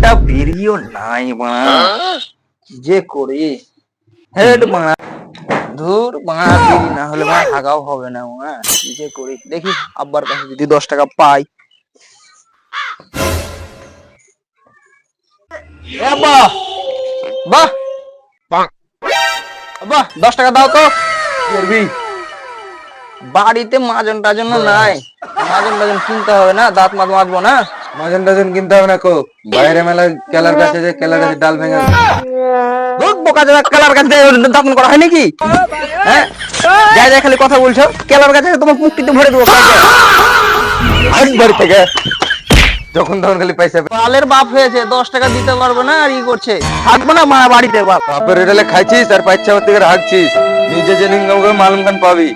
একটা ভিডিও নাই বাড়া, কি যে করি হেড বাড়া, ধুর বাড়া, বিড়ি না হলে বাড়া হাগাও হবে না বাড়া, কি যে করি দেখি আব্বার কাছে যদি 10 টাকা পাই। এ আব্বা, বাহ আব্বা 10 টাকা দাও তো। করবি বাড়িতে মাজন টাজন নাই, মাজন টাজন কিনতে হবে না, দাঁত মাত মাজবো না। মাজন টাজন কিনতে হবে না, কো বাইরে মেলা কেলার কাছে যে কেলার কাছে ডাল ভেঙে ধুর বোকা জোড়া, কেলার কাছে দাঁতন করা হয় নাকি? হ্যাঁ যাই যাই খালি কথা বলছো, কেলার কাছে তোমার মুক্তিতে ভরে দেবো আজ বাড়ি থেকে যখন তখন খালি পয়সা পালের বাপ হয়েছে, 10 টাকা দিতে পারবে না আর ই করছে, থাকবো না মা বাড়িতে বাপ। বাপের হোটেলে খাইছিস আর পাইছা থেকে হাঁকছিস, নিজে যে ইনকাম করে মালুম খান পাবি।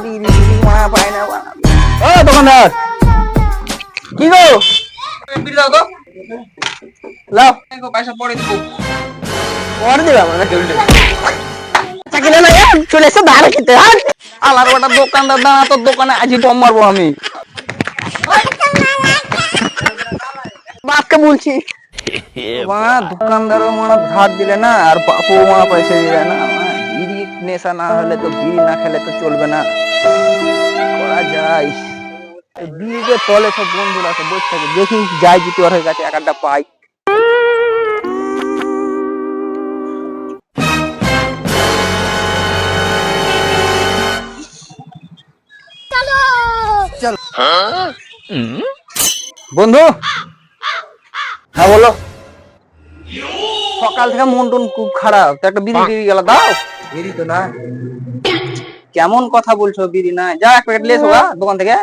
বিড়ি বিড়ি মা পায় না। ও দোকানদার, কি গো বিড়ি দাও তো, লাও পয়সা পরে দিব। পরে দিবা মানে চাকরি না চলে এসে ধার খেতে। আলার বেটা দোকানদার দাঁড়া, তোর দোকানে আজই বম মারবো আমি, বাপকে বলছি। দোকানদারও মানে ধার দিলে না, আর বাপু মা পয়সা দিলে না, বিড়ি নেশা না হলে তো, বিড়ি না খেলে তো চলবে না, করা যায়। বিড়িতে তলে সব বন্ধুরা সব বসে থাকে, দেখি যাই যদি ওর কাছে এক আধটা পাই। চল বন্ধু, হ্যাঁ বলো। সকাল থেকে মন টন খুব খারাপ, তো একটা বিড়ি টিড়ি গেলা দাও। বিড়ি তো না, কেমন কথা বলছো, বিড়ি না? যা এক প্যাকেট লিয়ে এসো দোকান থেকে।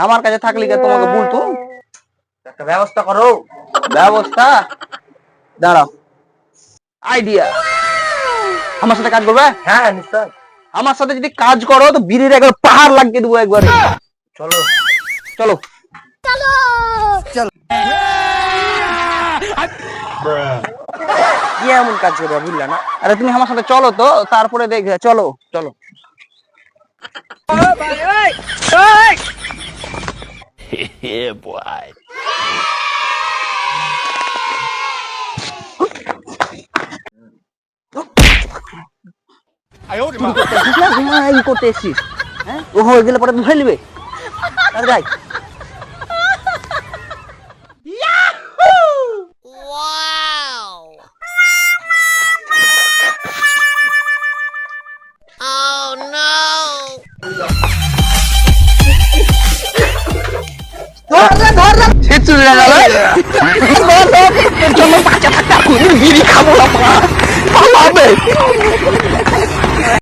আমার কাছে থাকলে কি তোমাকে বলতো? একটা ব্যবস্থা করো। ব্যবস্থা? দাঁড়াও, আইডিয়া। আমার সাথে কাজ করবে? হ্যাঁ নিশ্চয়। আমার সাথে যদি কাজ করো তো বিড়ির একবার পাহাড় লাগিয়ে দেবো একবারে। চলো চলো চলো চলো। কি এমন কাজ করবে বুঝলা না? আরে তুমি আমার সাথে চলো তো, তারপরে দেখবে। চলো চলো। করতে এসছিস, হ্যাঁ ও হয়ে গেলে পরে ধরে নিবে। যাই বিড়ি খাবো না।